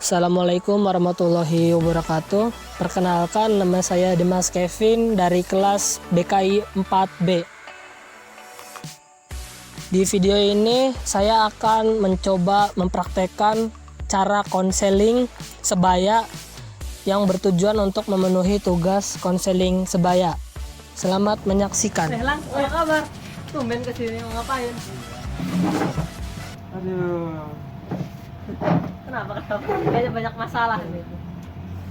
Assalamualaikum warahmatullahi wabarakatuh. Perkenalkan, nama saya Dimas Kevin dari kelas BKI 4B. Di video ini saya akan mencoba mempraktekkan cara konseling sebaya yang bertujuan untuk memenuhi tugas konseling sebaya. Selamat menyaksikan. Lang, apa kabar? Tumben kesini mau ngapain? Aduh, Kenapa? Kayaknya banyak masalah nih.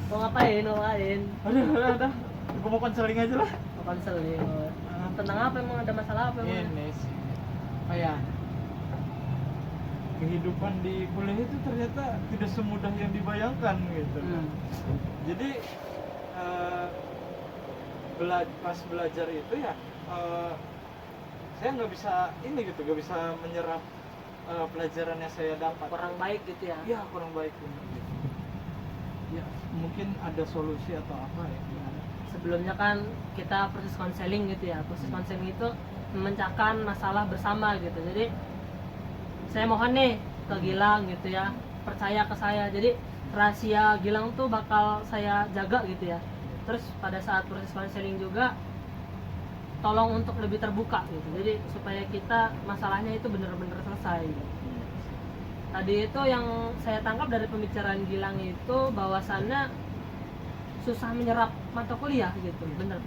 Mau ngapain? udah, gue mau konseling aja lah. Mau konseling. Tentang apa emang? Ada masalah apa emang? Ini sih, kayak kehidupan di kuliah itu ternyata tidak semudah yang dibayangkan gitu. Jadi pas belajar itu ya, saya nggak bisa nggak bisa menyerap pelajaran yang saya dapat. Kurang baik gitu ya? Iya, kurang baik bener gitu. Ya mungkin ada solusi atau apa ya? Sebelumnya kan kita proses konseling gitu ya. Proses konseling itu memecahkan masalah bersama gitu. Jadi saya mohon nih ke Gilang gitu ya, percaya ke saya. Jadi rahasia Gilang tuh bakal saya jaga gitu ya. Terus pada saat proses konseling juga tolong untuk lebih terbuka gitu. Jadi supaya kita masalahnya itu benar-benar selesai. Tadi itu yang saya tangkap dari pembicaraan Gilang itu bahwasannya susah menyerap mata kuliah gitu. Bener.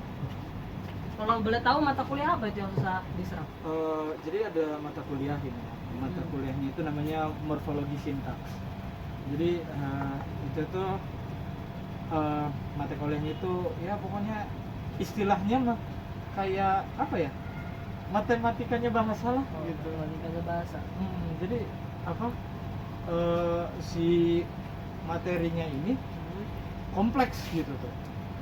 Kalau boleh tahu mata kuliah apa itu yang susah diserap? Jadi ada mata kuliah ini. Mata kuliahnya itu namanya morfologi sintaks. Jadi itu tuh mata kuliahnya itu ya pokoknya istilahnya mah kayak apa ya, matematikanya bahasa lah gitu. Matematikanya bahasa. Jadi apa, si materinya ini kompleks gitu tuh.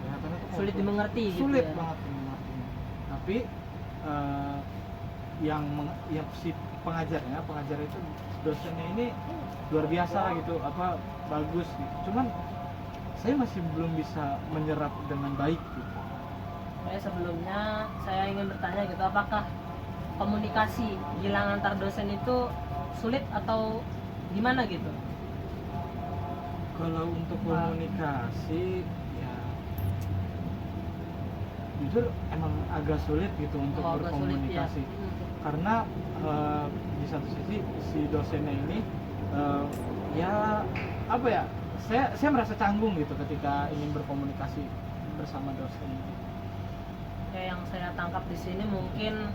Kelihatannya tuh Sulit kompleks. dimengerti gitu Sulit ya. banget dimengertinya. Tapi yang si pengajar itu, dosennya ini luar biasa gitu, apa bagus gitu. Cuman saya masih belum bisa menyerap dengan baik gitu. Sebelumnya saya ingin bertanya gitu, apakah komunikasi Gilang antar dosen itu sulit atau gimana gitu? Kalau untuk komunikasi ya jujur emang agak sulit gitu untuk Agak sulit, berkomunikasi ya. Karena di satu sisi si dosennya ini ya apa ya, saya merasa canggung gitu ketika ingin berkomunikasi bersama dosen. Kayak yang saya tangkap di sini mungkin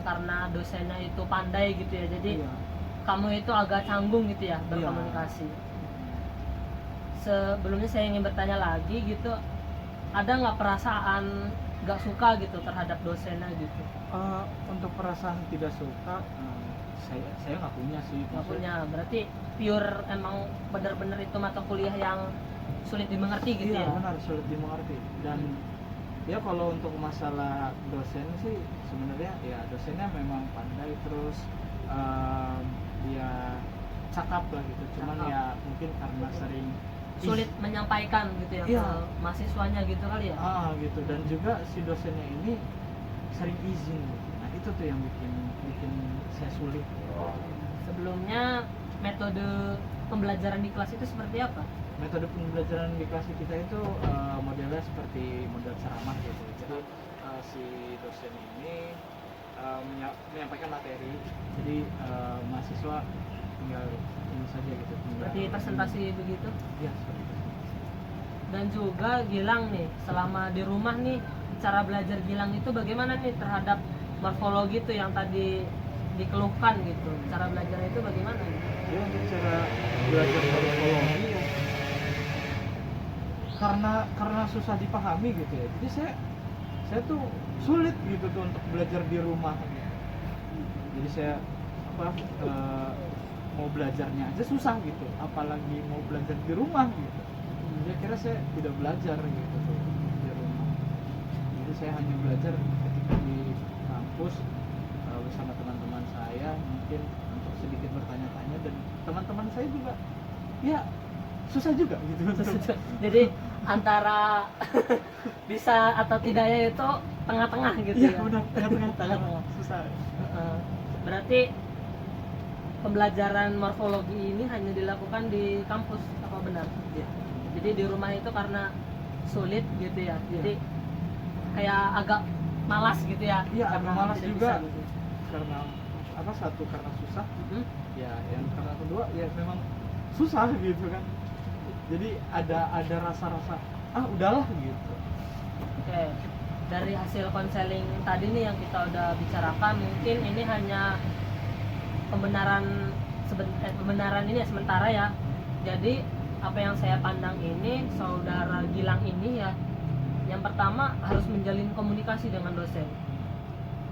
karena dosennya itu pandai gitu ya, jadi Iya. kamu itu agak canggung gitu ya berkomunikasi. Sebelumnya saya ingin bertanya lagi gitu, ada nggak perasaan nggak suka gitu terhadap dosennya gitu? Untuk perasaan tidak suka, saya nggak punya sih. Nggak punya, berarti pure emang benar-benar itu mata kuliah yang sulit dimengerti gitu Iya, ya? benar, sulit dimengerti. Dan ya kalau untuk masalah dosen sih sebenarnya ya dosennya memang pandai, terus dia cakap lah gitu. Cuman Cakap. ya mungkin karena sering Sulit menyampaikan gitu ya Iya. ke mahasiswanya gitu kali ya? gitu, dan juga si dosennya ini sering izin gitu. Nah itu tuh yang bikin saya sulit. Sebelumnya metode pembelajaran di kelas itu seperti apa? Metode pembelajaran di kelas kita itu modelnya seperti model ceramah gitu. Jadi si dosen ini menyampaikan materi, jadi mahasiswa tinggal ini saja gitu. Berarti presentasi begitu? Ya, seperti itu. Dan juga Gilang nih, selama di rumah nih, cara belajar Gilang itu bagaimana nih terhadap morfologi itu yang tadi dikeluhkan gitu? Cara belajar itu bagaimana nih? Ya untuk cara belajar morfologi ya karena susah dipahami gitu ya. Jadi saya tuh sulit gitu tuh untuk belajar di rumah gitu. Jadi saya mau belajarnya aja susah gitu, apalagi mau belajar di rumah gitu. Jadi kira saya tidak belajar gitu tuh di rumah. Jadi saya hanya belajar ketika di kampus bersama teman-teman saya, mungkin untuk sedikit bertanya-tanya, dan teman-teman saya juga ya susah juga gitu. Jadi antara bisa atau tidaknya itu tengah-tengah gitu Iya, ya? benar, tengah-tengah Tengah-tengah. susah. Berarti pembelajaran morfologi ini hanya dilakukan di kampus, apa benar? Iya. Jadi di rumah itu karena sulit gitu ya, jadi kayak agak malas gitu ya. Iya, agak karena malas tidak juga. bisa gitu. Karena apa, satu karena susah, Mhm. ya yang karena kedua ya memang susah gitu kan. Jadi ada rasa-rasa udahlah gitu. Oke, dari hasil konseling tadi nih yang kita udah bicarakan, mungkin ini hanya pembenaran ini ya sementara ya. Jadi apa yang saya pandang ini, saudara Gilang ini ya, yang pertama harus menjalin komunikasi dengan dosen.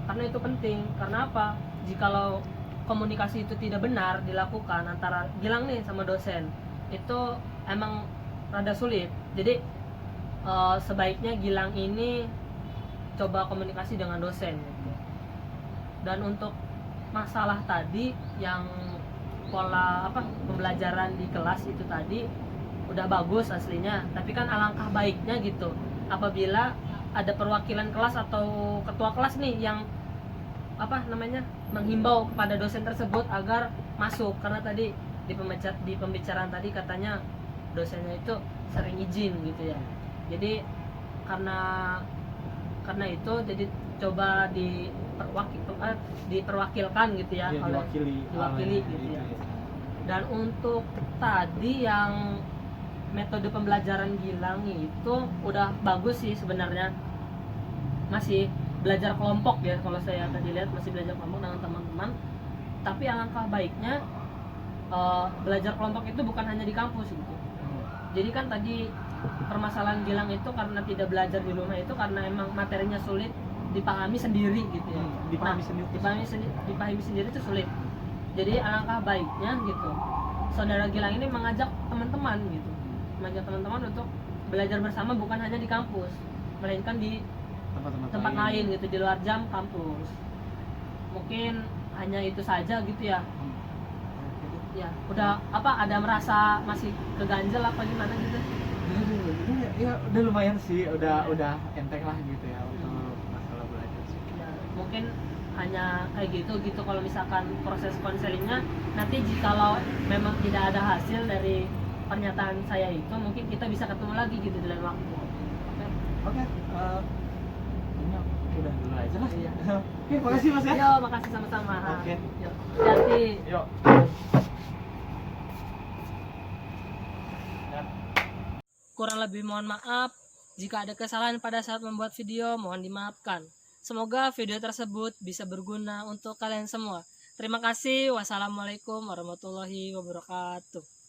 Karena itu penting. Karena apa? Jikalau komunikasi itu tidak benar dilakukan antara Gilang nih sama dosen, itu emang rada sulit. Jadi sebaiknya Gilang ini coba komunikasi dengan dosen gitu. Dan untuk masalah tadi yang pola pembelajaran di kelas itu tadi udah bagus aslinya, tapi kan alangkah baiknya gitu apabila ada perwakilan kelas atau ketua kelas nih yang menghimbau kepada dosen tersebut agar masuk, karena tadi di pembicaraan tadi katanya dosennya itu sering izin gitu ya. Jadi karena itu jadi coba diperwakilkan gitu ya, Iya, oleh diwakili gitu ya. Dan untuk tadi yang metode pembelajaran Gilang itu udah bagus sih sebenarnya, masih belajar kelompok ya, kalau saya tadi lihat masih belajar kelompok dengan teman-teman. Tapi alangkah baiknya belajar kelompok itu bukan hanya di kampus gitu. Jadi kan tadi permasalahan Gilang itu karena tidak belajar di rumah itu karena emang materinya sulit dipahami sendiri gitu ya. Dipahami sendiri itu sulit. Jadi alangkah baiknya gitu saudara Gilang ini mengajak teman-teman gitu, mengajak teman-teman untuk belajar bersama, bukan hanya di kampus, melainkan di tempat lain gitu, di luar jam kampus. Mungkin hanya itu saja gitu ya. Ya, udah ada merasa masih keganjel apa gimana gitu? Ya udah lumayan sih, udah enteng lah gitu ya untuk masalah belajar sih. Ya, mungkin hanya kayak gitu kalau misalkan proses konselingnya nanti jikalau memang tidak ada hasil dari pernyataan saya itu, mungkin kita bisa ketemu lagi gitu di lain waktu. Oke, ini udah dulu aja lah. Iya. Oke, makasih Mas ya. Yo, makasih sama-sama. Oke. Yuk, hati-hati. Yuk. Kurang lebih mohon maaf jika ada kesalahan pada saat membuat video, mohon dimaafkan. Semoga video tersebut bisa berguna untuk kalian semua. Terima kasih. Wassalamualaikum warahmatullahi wabarakatuh.